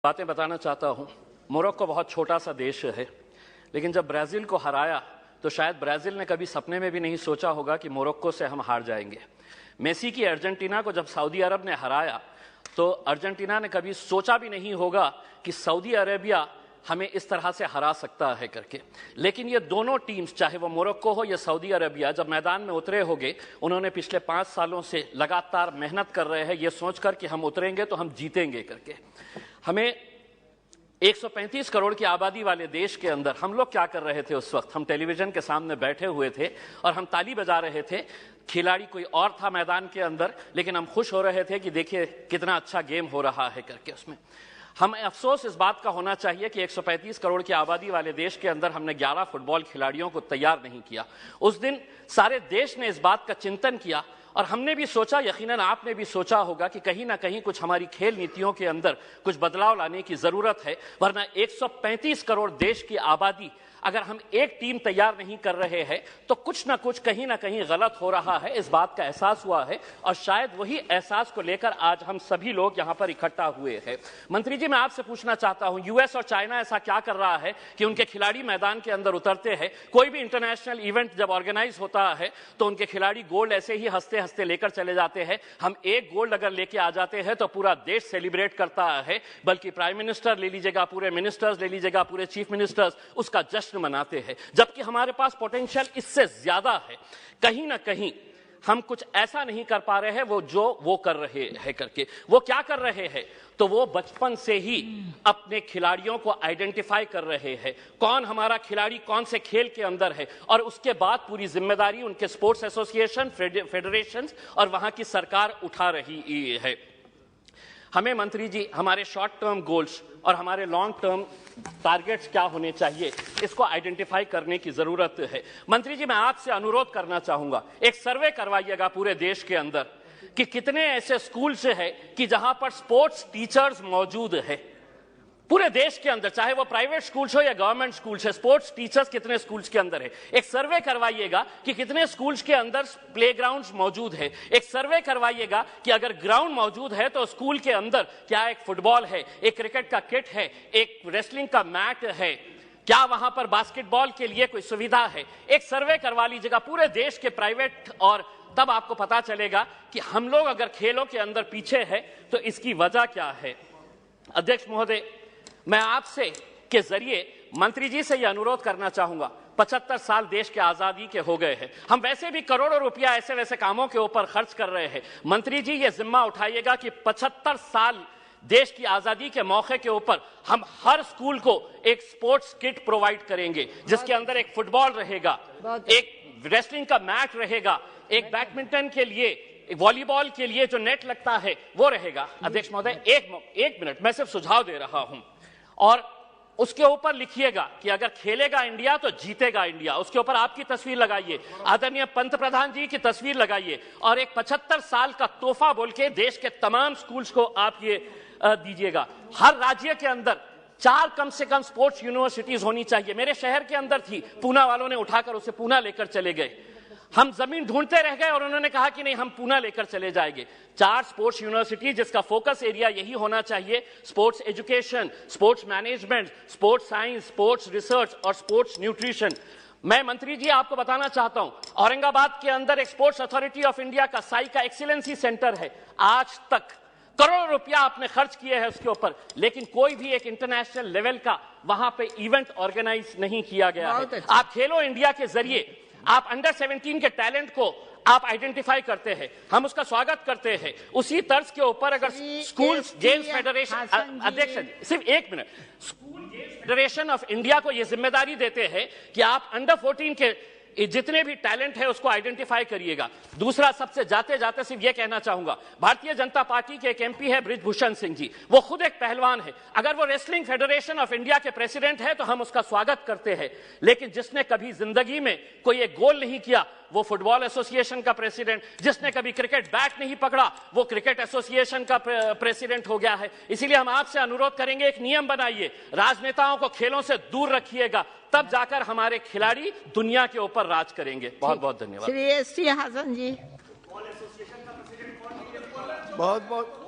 बातें बताना चाहता हूं। मोरक्को बहुत छोटा सा देश है, लेकिन जब ब्राजील को हराया तो शायद ब्राजील ने कभी सपने में भी नहीं सोचा होगा कि मोरक्को से हम हार जाएंगे। मेसी की अर्जेंटीना को जब सऊदी अरब ने हराया तो अर्जेंटीना ने कभी सोचा भी नहीं होगा कि सऊदी अरेबिया हमें इस तरह से हरा सकता है करके। लेकिन ये दोनों टीम्स, चाहे वो मोरक्को हो या सऊदी अरेबिया, जब मैदान में उतरे होंगे, उन्होंने पिछले 5 सालों से लगातार मेहनत कर रहे हैं ये सोचकर कि हम उतरेंगे तो हम जीतेंगे करके। हमें 135 करोड़ की आबादी वाले देश के अंदर हम लोग क्या कर रहे थे उस वक्त? हम टेलीविजन के सामने बैठे हुए थे और हम ताली बजा रहे थे। खिलाड़ी कोई और था मैदान के अंदर, लेकिन हम खुश हो रहे थे कि देखिए कितना अच्छा गेम हो रहा है करके। उसमें हमें अफसोस इस बात का होना चाहिए कि 135 करोड़ की आबादी वाले देश के अंदर हमने 11 फुटबॉल खिलाड़ियों को तैयार नहीं किया। उस दिन सारे देश ने इस बात का चिंतन किया और हमने भी सोचा, यकीनन आपने भी सोचा होगा कि कहीं ना कहीं कुछ हमारी खेल नीतियों के अंदर कुछ बदलाव लाने की जरूरत है, वरना 135 करोड़ देश की आबादी अगर हम एक टीम तैयार नहीं कर रहे हैं तो कुछ ना कुछ कहीं ना कहीं गलत हो रहा है। इस बात का एहसास हुआ है और शायद वही एहसास को लेकर आज हम सभी लोग यहां पर इकट्ठा हुए हैं। मंत्री जी, मैं आपसे पूछना चाहता हूं, यूएस और चाइना ऐसा क्या कर रहा है कि उनके खिलाड़ी मैदान के अंदर उतरते हैं? कोई भी इंटरनेशनल इवेंट जब ऑर्गेनाइज होता है तो उनके खिलाड़ी गोल्ड ऐसे ही हंसते हंसते लेकर चले जाते हैं। हम एक गोल्ड अगर लेके आ जाते हैं तो पूरा देश सेलिब्रेट करता है, बल्कि प्राइम मिनिस्टर ले लीजिएगा, पूरे मिनिस्टर्स ले लीजिएगा, पूरे चीफ मिनिस्टर्स उसका जश्न मनाते हैं, जबकि हमारे पास पोटेंशियल इससे ज्यादा है। कहीं ना कहीं हम कुछ ऐसा नहीं कर पा रहे हैं वो कर रहे हैं करके। वो क्या कर रहे हैं? तो वो बचपन से ही अपने खिलाड़ियों को आइडेंटिफाई कर रहे हैं, कौन हमारा खिलाड़ी कौन से खेल के अंदर है, और उसके बाद पूरी जिम्मेदारी उनके स्पोर्ट्स एसोसिएशन, फेडरेशन और वहां की सरकार उठा रही है। हमें मंत्री जी हमारे शॉर्ट टर्म गोल्स और हमारे लॉन्ग टर्म टारगेट्स क्या होने चाहिए, इसको आइडेंटिफाई करने की जरूरत है। मंत्री जी, मैं आपसे अनुरोध करना चाहूंगा, एक सर्वे करवाइएगा पूरे देश के अंदर कि कितने ऐसे स्कूल्स हैं कि जहां पर स्पोर्ट्स टीचर्स मौजूद है। पूरे देश के अंदर, चाहे वो प्राइवेट स्कूल्स हो या गवर्नमेंट स्कूल्स है, स्पोर्ट्स टीचर्स कितने स्कूल्स के अंदर है। एक सर्वे करवाइएगा कि कितने स्कूल्स के अंदर प्लेग्राउंड्स मौजूद है। एक सर्वे करवाइएगा कि अगर ग्राउंड मौजूद है तो स्कूल के अंदर क्या एक फुटबॉल है, एक क्रिकेट का किट है, एक रेसलिंग का मैट है, क्या वहां पर बास्केटबॉल के लिए कोई सुविधा है। एक सर्वे करवा लीजिएगा पूरे देश के प्राइवेट, और तब आपको पता चलेगा कि हम लोग अगर खेलों के अंदर पीछे है तो इसकी वजह क्या है। अध्यक्ष महोदय, मैं आपसे के जरिए मंत्री जी से यह अनुरोध करना चाहूंगा, 75 साल देश के आजादी के हो गए हैं, हम वैसे भी करोड़ों रुपया ऐसे वैसे कामों के ऊपर खर्च कर रहे हैं। मंत्री जी ये जिम्मा उठाइएगा कि 75 साल देश की आजादी के मौके के ऊपर हम हर स्कूल को एक स्पोर्ट्स किट प्रोवाइड करेंगे, जिसके अंदर एक फुटबॉल रहेगा, एक रेसलिंग का मैट रहेगा, एक बैडमिंटन के लिए, वॉलीबॉल के लिए जो नेट लगता है वो रहेगा। अध्यक्ष महोदय, एक मिनट, मैं सिर्फ सुझाव दे रहा हूं, और उसके ऊपर लिखिएगा कि अगर खेलेगा इंडिया तो जीतेगा इंडिया। उसके ऊपर आपकी तस्वीर लगाइए, आदरणीय पंत प्रधान जी की तस्वीर लगाइए, और एक 75 साल का तोहफा बोल के देश के तमाम स्कूल्स को आप ये दीजिएगा। हर राज्य के अंदर 4 कम से कम स्पोर्ट्स यूनिवर्सिटीज होनी चाहिए। मेरे शहर के अंदर थी, पूना वालों ने उठाकर उसे पूना लेकर चले गए। हम जमीन ढूंढते रह गए और उन्होंने कहा कि नहीं, हम पूना लेकर चले जाएंगे। 4 स्पोर्ट्स यूनिवर्सिटी, जिसका फोकस एरिया यही होना चाहिए, sports education, sports management, sports science, sports research और स्पोर्ट्स न्यूट्रिशन। मैं मंत्री जी आपको बताना चाहता हूं, औरंगाबाद के अंदर एक स्पोर्ट्स अथॉरिटी ऑफ इंडिया का साई का एक्सीलेंसी सेंटर है। आज तक करोड़ों रुपया आपने खर्च किए हैं उसके ऊपर, लेकिन कोई भी एक इंटरनेशनल लेवल का वहां पे इवेंट ऑर्गेनाइज नहीं किया गया है। आप खेलो इंडिया के जरिए आप अंडर 17 के टैलेंट को आप आइडेंटिफाई करते हैं, हम उसका स्वागत करते हैं। उसी तर्ज के ऊपर अगर स्कूल गेम्स फेडरेशन, अध्यक्ष सिर्फ एक minute, school games federation of India को यह जिम्मेदारी देते हैं कि आप अंडर 14 के जितने भी टैलेंट है उसको आइडेंटिफाई करिएगा। दूसरा, सबसे जाते जाते सिर्फ ये कहना चाहूंगा, भारतीय जनता पार्टी के एक एमपी है बृजभूषण सिंह जी, वो खुद एक पहलवान है। अगर वो रेसलिंग फेडरेशन ऑफ इंडिया के प्रेसिडेंट है तो हम उसका स्वागत करते हैं, लेकिन जिसने कभी जिंदगी में कोई एक गोल नहीं किया वो फुटबॉल एसोसिएशन का प्रेसिडेंट, जिसने कभी क्रिकेट बैट नहीं पकड़ा वो क्रिकेट एसोसिएशन का प्रेसिडेंट हो गया है। इसीलिए हम आपसे अनुरोध करेंगे, एक नियम बनाइए, राजनेताओं को खेलों से दूर रखिएगा, तब जाकर हमारे खिलाड़ी दुनिया के ऊपर राज करेंगे। बहुत बहुत धन्यवाद। श्री एस.टी. हासन जी। बहुत बहुत